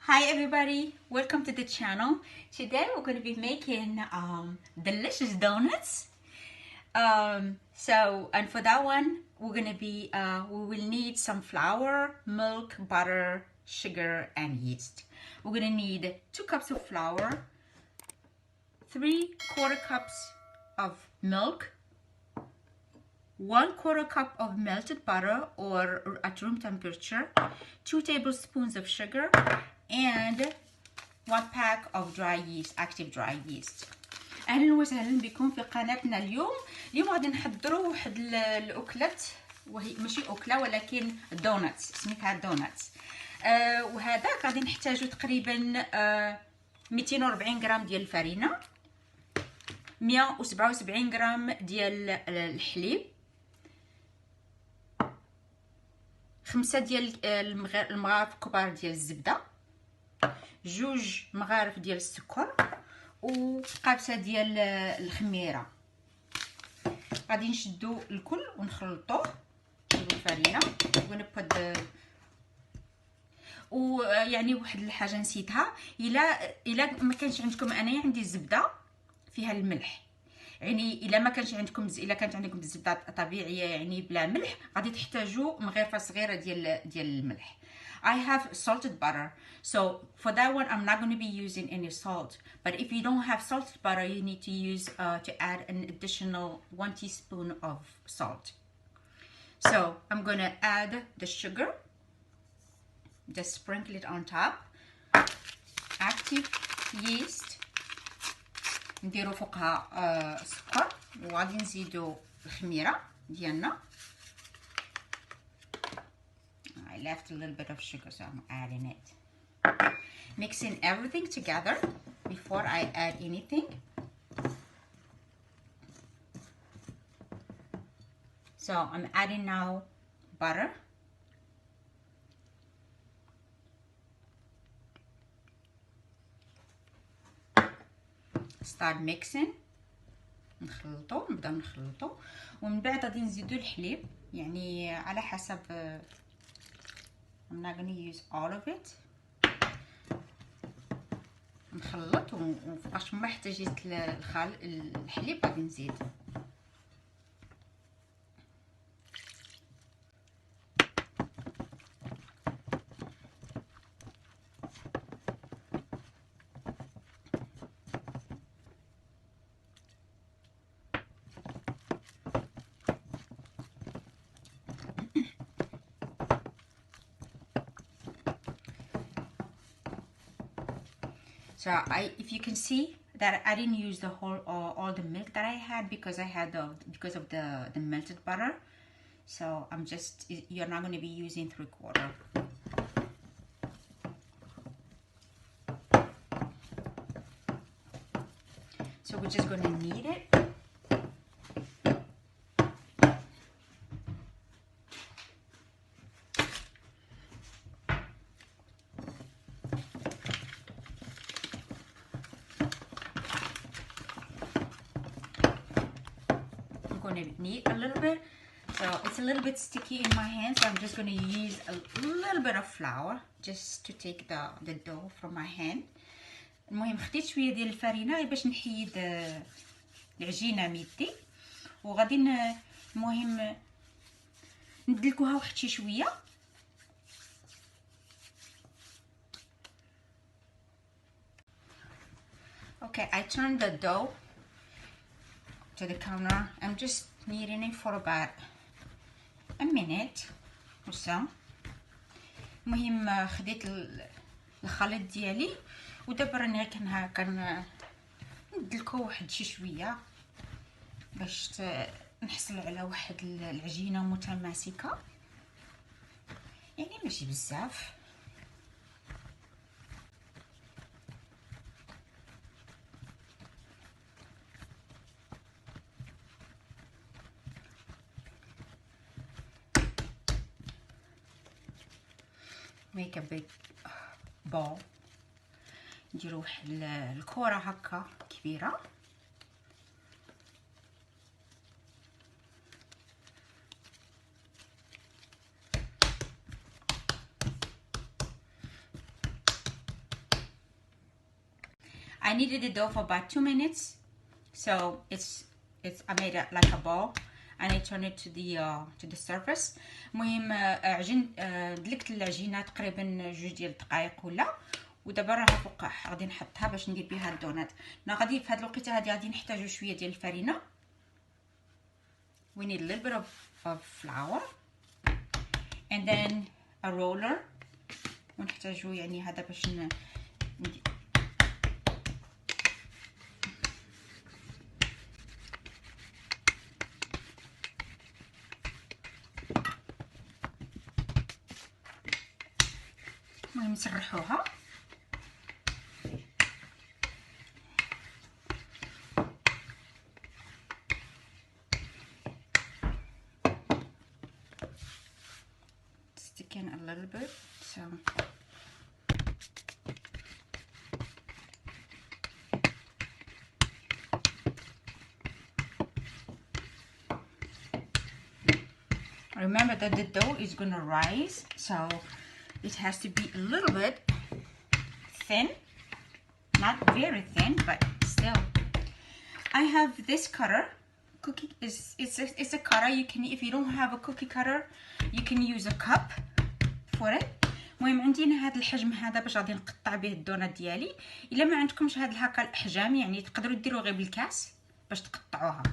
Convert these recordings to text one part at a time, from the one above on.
Hi everybody, welcome to the channel. Today we're going to be making delicious donuts. And for that one we're going to be we will need some flour, milk, butter, sugar and yeast. We're going to need 2 cups of flour, 3/4 cups of milk, 1/4 cup of melted butter or at room temperature, 2 tablespoons of sugar, and 1 pack of dry yeast, active dry yeast. اهلا وسهلا بكم في قناتنا. اليوم غادي نحضروا واحد الاكلات، وهي ماشي اكله ولكن دونات، سميتها دونات. وهذا غادي نحتاجو تقريبا 240 غرام ديال الفرينه، 177 غرام ديال الحليب، 5 ديال المغارف كبار ديال الزبده، 2 مغارف ديال السكر، وقابسه ديال الخميره. غادي نشدو الكل ونخلطوه بالفرينه ونبقى. ويعني واحد الحاجه نسيتها، الا ما كانش عندكم، انايا عندي الزبده فيها الملح، يعني الا ما كانش عندكم، الا كانت عندكم الزبده طبيعيه يعني بلا ملح، غادي تحتاجوا مغرفه صغيره ديال الملح. I have salted butter, so for that one I'm not going to be using any salt, but if you don't have salted butter you need to use to add an additional 1 teaspoon of salt. So I'm going to add the sugar, just sprinkle it on top, active yeast نديرو فوقها سكر، وغادي نزيدو الخميره ديالنا. I left a little bit of sugar, so I'm adding it. Mixing everything together before I add anything. So I'm adding now butter. Start mixing. نبداو نخلطو، ومن بعد غادي نزيدو الحليب، يعني على حسب. I'm not going to use all of it. نخلط، وفاش ما احتاجيت الحليب غادي نزيد. So if you can see that I didn't use the whole all the milk that I had because I had because of the melted butter. So I'm just, you're not going to be using 3/4. So we're just going to knead it. Going to knead a little bit, so it's a little bit sticky in my hand, so I'm just going to use a little bit of flour just to take the dough from my hand. المهم خديت شويه ديال الفرينه غير باش نحيد العجينه ميدي، وغادي المهم ندلكوها واحد شي شويه. Okay, I turned the dough to the counter. I'm just kneading it for about a minute or so. المهم خديت الخليط ديالي، ودابا راني ندلكو واحد شي شويه باش نحصل على واحد العجينه متماسكه، يعني ماشي بزاف. make a big ball. نديرو واحد الكره هكا كبيره. I kneaded the dough for about 2 minutes, so I made it like a ball and I turn it to the surface. المهم دلكت العجينه تقريبا 2 دقائق ولا، ودابا راه فوق غادي نحطها باش ندير بها الدونات. انا غادي في هذه الوقيته هذه غادي نحتاجو شويه ديال الفرينه. we need a little bit of flour and then a roller. ونحتاجو يعني هذا باش المهم نسرحوها. Stick in a little bit, so remember that the dough is gonna rise, so it has to be a little bit thin, not very thin, but still. I have this cutter. Cookie it's a cutter. You can, if you don't have a cookie cutter, you can use a cup for it. المهم عندي انا هذا الحجم هذا باش غادي نقطع به الدونات ديالي. الا ما عندكمش هاد هكا الاحجام يعني تقدروا ديروا غير بالكاس باش تقطعوها.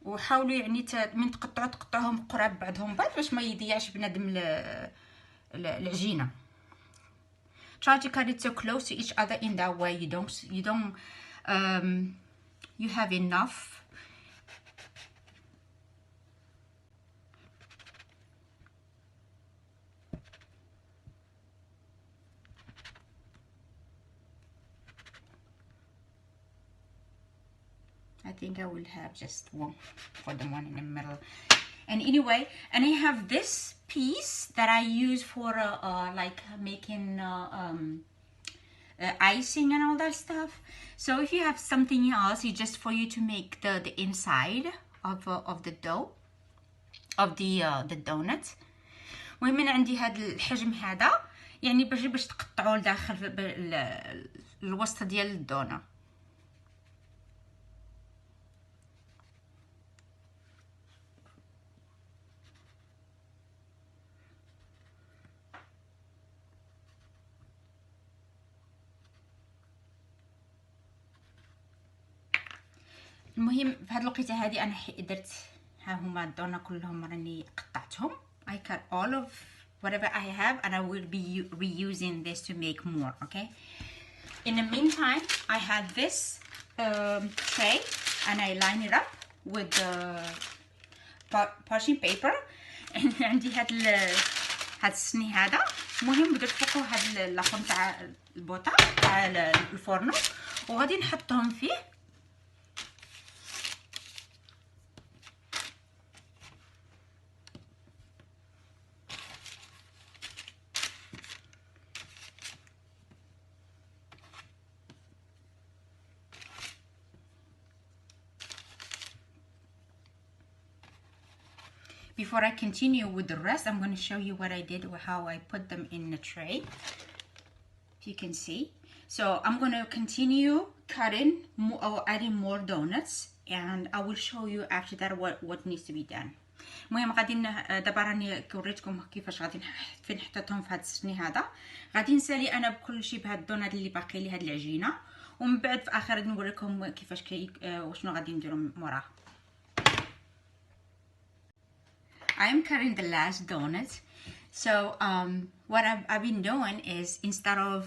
وحاولوا يعني من تقطعوهم قراب بعضهم بعض باش ما يضيعش بنادم العجينه. Try to cut it so close to each other in that way you have enough. I think I will have just one for the one in the middle. And anyway, and I have this piece that I use for like making icing and all that stuff. So if you have something else, it's just for you to make the inside of the dough of the donut. المهم انا عندي هذا الحجم هذا يعني باش تقطعوا لداخل الوسط ديال الدونه. المهم في هاد الوقيته هذه انا درت ها هما الدونا كلهم راني قطعتهم. I cut all of whatever I have and I will be reusing this to make more. Okay, in the meantime I had this tray and I line it up with the parchment paper. عندي هاد السني هذا. المهم درت فوقه هاد اللحم تاع البوطه تاع الفرن وغادي نحطهم فيه. Before I continue with the rest, I'm going to show you what I did, how I put them in the tray. If you can see. So I'm going to continue cutting or adding more donuts, and I will show you after that what needs to be done. المهم غادي دابا راني وريتكم كيفاش غادي نحطهم في هذا السني هذا. غادي نسالي انا بكل شيء بهاد الدونات اللي باقي لي هاد العجينه، ومن بعد في اخر غادي نوريكم كيفاش وشنو غادي نديرو موراها. I am cutting the last donut. So what I've been doing is, instead of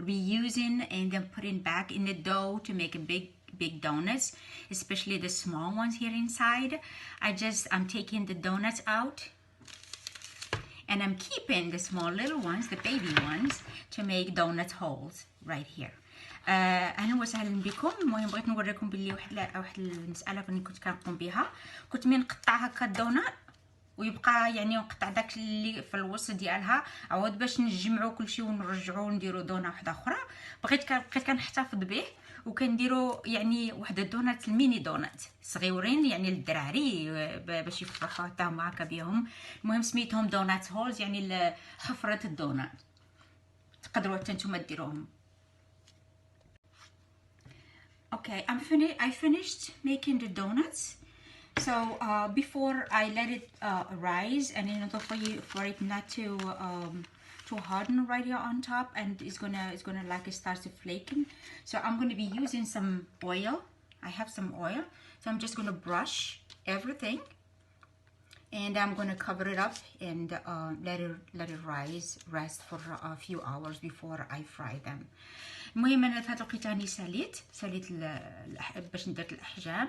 reusing and then putting back in the dough to make a big donuts, especially the small ones here inside, I'm taking the donuts out and I'm keeping the small little ones, the baby ones, to make donut holes right here. اهلا وسهلا بكم. المهم بغيت نوريكم بلي واحد المساله اللي كنت كنقوم بها. كنت من نقطع هكا الدونات ويبقى يعني نقطع داك اللي في الوسط ديالها عاود باش نجمعوا كلشي ونرجعوا نديروا دونه واحده اخرى. بقيت كنحتفظ به وكنديروا يعني واحد الدونات الميني دونات صغيورين يعني للدراري باش يفرحوا حتى هما هكا بهم. المهم سميتهم دونات هولز يعني حفره الدونات. تقدروا حتى نتوما ديروهم. Okay, I finished making the donuts. So before I let it rise, and then for it not to harden right here on top, and it's gonna like start to flaking. So I'm gonna be using some oil. I have some oil, so I'm just gonna brush everything, and I'm gonna cover it up and let it rest for a few hours before I fry them. المهم انا في هاد الوقيته راني ساليت باش ندير الاحجام.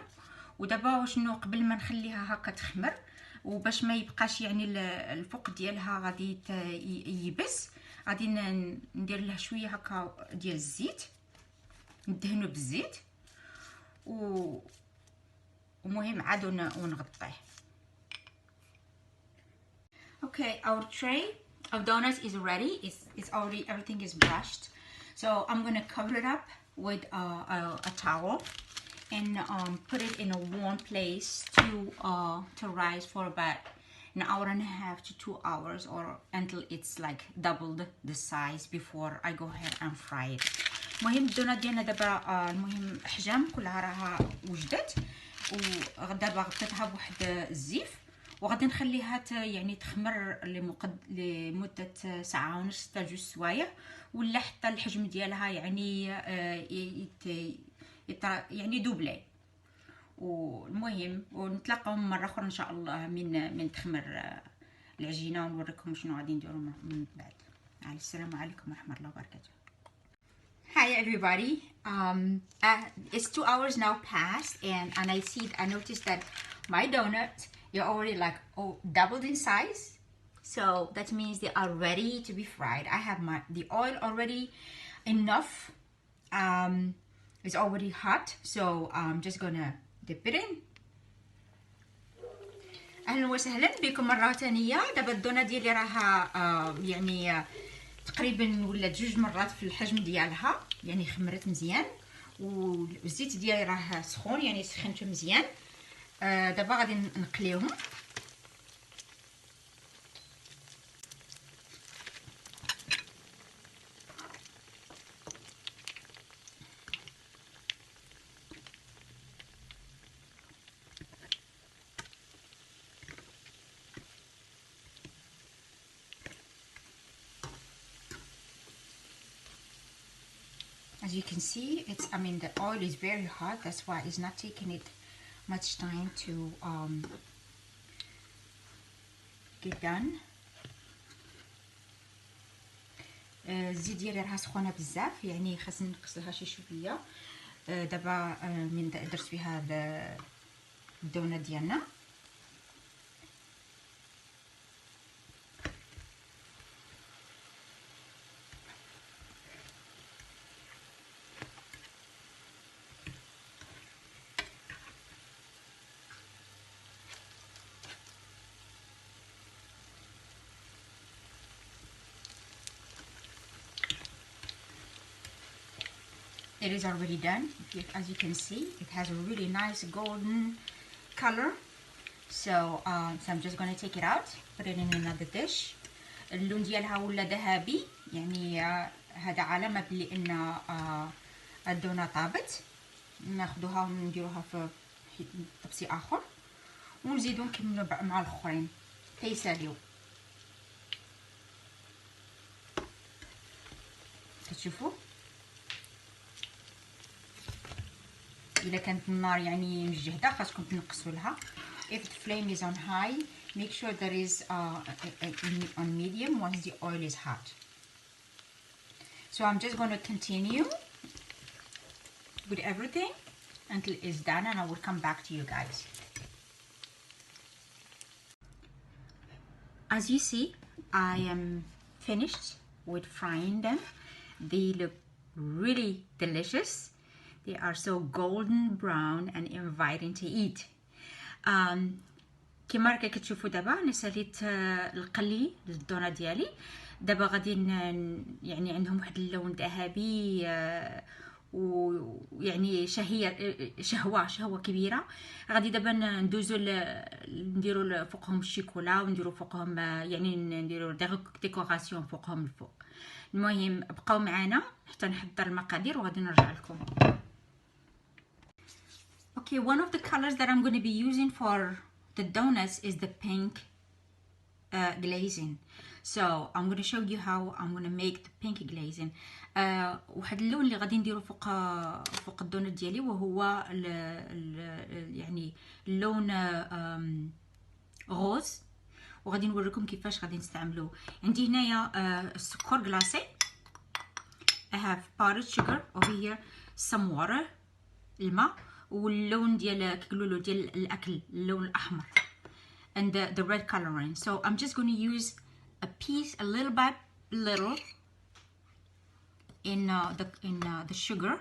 ودابا شنو قبل ما نخليها هكا تخمر وباش ما يبقاش يعني الفوق ديالها غادي يبس، غادي ندير له شويه هكا ديال الزيت، ندهنو بالزيت ومهم عاد ونغطيه. Okay, our tray of donuts is ready. It's already, everything is brushed. So I'm gonna cover it up with a towel and put it in a warm place to rise for about an hour and a half to 2 hours, or until it's like doubled the size before I go ahead and fry it. المهم الدونات ديالنا دابا المهم احجام كلها راها وجدت، ودابا غطيتها بواحد الزيف وغادي نخليها يعني تخمر لمده ساعه ونص حتى 2 سوايع، ولا حتى الحجم ديالها يعني يعني دوبلي. والمهم ونتلاقاو مره اخرى ان شاء الله من تخمر العجينه، ونوريكم شنو غادي نديرو من بعد. السلام عليكم ورحمه الله وبركاته. Hi everybody. It's 2 hours now past, and I noticed that my donuts, they're already like doubled in size. So that means they are ready to be fried. I have the oil already enough. It's already hot, so I'm just gonna dip it in. اهلا وسهلا بكم مره ثانيه. دابا الدونه ديالي راها يعني تقريبا ولات 2 مرات في الحجم ديالها، يعني خمرت مزيان، والزيت ديالي راه سخون يعني سخنته مزيان. دابا غادي نقليهم. As you can see, the oil is very hot. That's why it's not taking it much time to get done. الزيت ديالي راه سخونه بزاف، يعني خاصني نقصلها شي شويه. دابا من درت فيها الدونات ديالنا. It is already done. As you can see, it has a really nice golden color. So I'm just going to take it out, put it in another dish. اللون ديالها ولا ذهبي، يعني هذا علامة بلي ان الدونة طابت. ناخذوها ونديروها في طبسي اخر، ونزيدو نكملو مع الاخرين تيساليو. كتشوفوا الا كانت النار يعني مجهده خاصكم تنقصوا لها. If the flame is on high, make sure that is on medium once the oil is hot. So I'm just going to continue with everything until it's done, and I will come back to you guys. As you see, I am finished with frying them. They look really delicious. They are so golden brown and inviting to eat. كما راكم كتشوفوا دابا انا ساليت القلي للدونات ديالي. دابا غادي يعني عندهم واحد اللون ذهبي ويعني شهوه كبيره. غادي دابا ندوزو نديروا فوقهم الشيكولا، ونديروا فوقهم يعني نديروا ديكوراسيون فوقهم الفوق. المهم بقاو معنا حتى نحضر المقادير وغادي نرجع لكم. Okay, one of the colors that I'm going to be using for the donuts is the pink glazing. So I'm going to show you how I'm going to make the pink glazing. واحد اللون اللي غادي نديرو فوق الدونات ديالي، وهو يعني اللون غوز، وغادي نوريكم كيفاش غادي نستعملوه. عندي هنايا السكر كلاصي. I have powdered sugar over here, some water، الماء، واللون ديال كيقولوا ديال الاكل، اللون الاحمر، and the red coloring. So I'm just going to use a piece, a little in the sugar.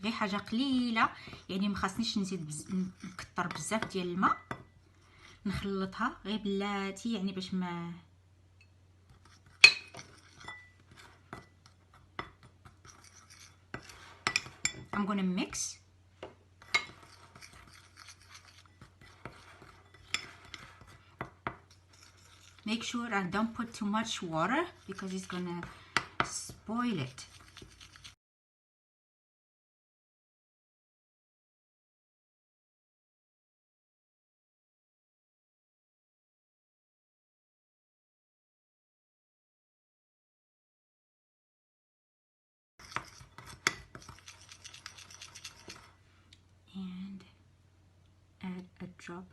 غير حاجه قليله، يعني ما خاصنيش نزيد نكتر بزاف ديال الماء. نخلطها غير بلاتي، يعني باش ما I'm gonna mix. Make sure I don't put too much water because it's gonna spoil it. And add a drop.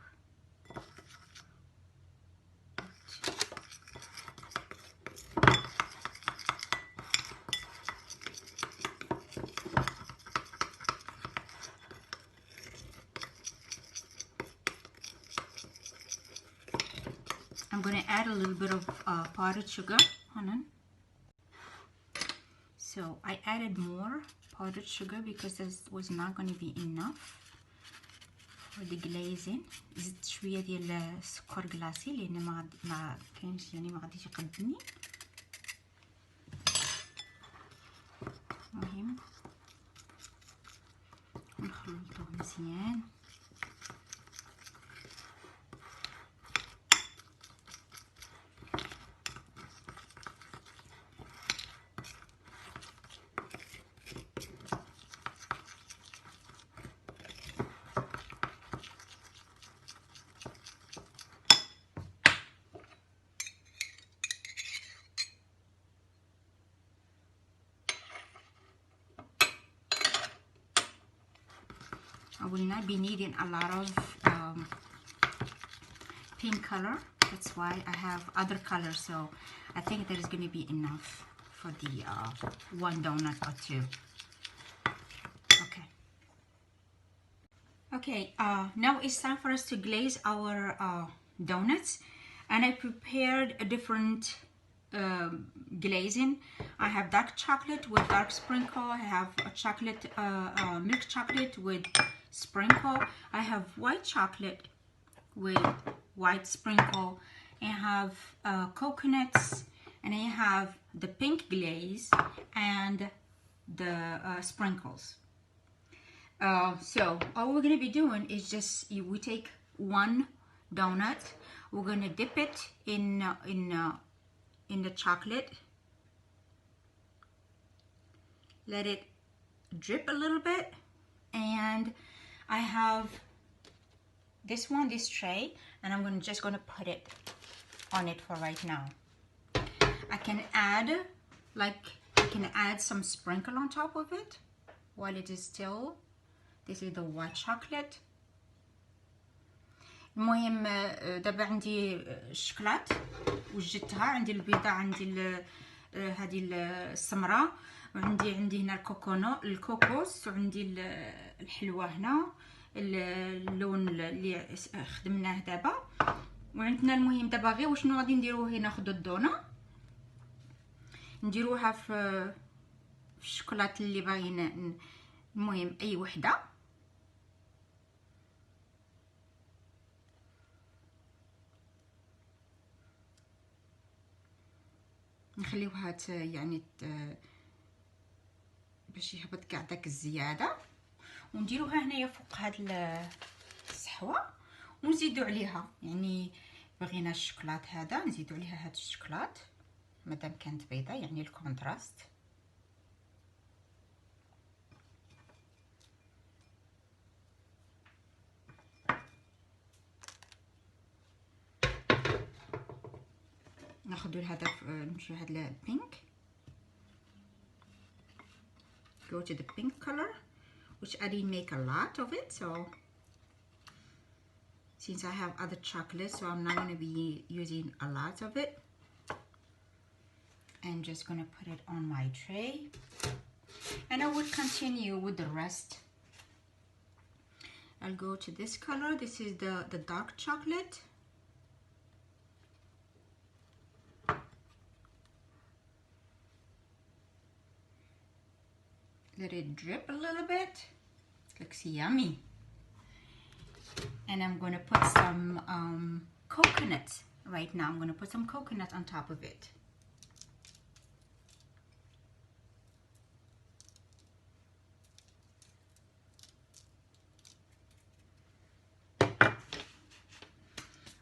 I'm going to add a little bit of powdered sugar. Hold on. So I added more powdered sugar because this was not going to be enough for the glazing. زدت شويه ديال السكر كلاصي لان ما كاينش، يعني ما غاديش يقدني. المهم نخلطوه مزيان. I will not be needing a lot of pink color. That's why I have other colors. So I think that is going to be enough for the one donut or two. Okay. Okay. Now it's time for us to glaze our donuts, and I prepared a different glazing. I have dark chocolate with dark sprinkle. I have a chocolate, milk chocolate with sprinkle. I have white chocolate with white sprinkle. I have coconuts, and I have the pink glaze and the sprinkles. So all we're going to be doing is just we take one donut, we're going to dip it in the chocolate, let it drip a little bit, and I have this tray, and I'm just gonna put it on it for right now. I can add some sprinkle on top of it while it is still. This is the white chocolate. المهم دابا عندي الشكلاط وجدتها، عندي البيضه، عندي هذه السمراء، وعندي هنا الكوكوس، وعندي الحلوه هنا، اللون اللي خدمناه دابا، وعندنا المهم دابا غير وشنو غادي نديرو هنا. ناخذ الدونه نديروها في الشكلاط اللي باغيين، المهم اي وحده. نخليوها يعني باش يهبط كاع داك الزياده، ونديروها هنايا فوق هاد الصحوه، ونزيدو عليها، يعني بغينا الشوكولات هذا نزيدو عليها هاد الشوكولات مادام كانت بيضه، يعني الكونتراست. ناخذ هذا نمشيو هذا البينك. Go to the pink color, which I didn't make a lot of it, so since I have other chocolate, so I'm not going to be using a lot of it. I'm just going to put it on my tray, and I would continue with the rest. I'll go to this color. This is the dark chocolate. Let it drip a little bit. Looks yummy. And I'm going to put some coconut right now. I'm going to put some coconut on top of it.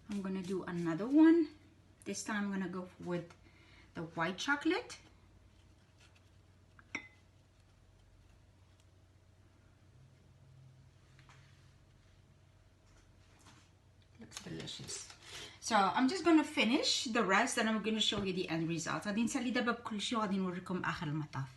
I'm going to do another one. This time I'm going to go with the white chocolate. Looks delicious. So I'm just going to finish the rest and I'm going to show you the end result. غادي نسالي دابا بكل شيء وغادي نوريكم اخر المطاف.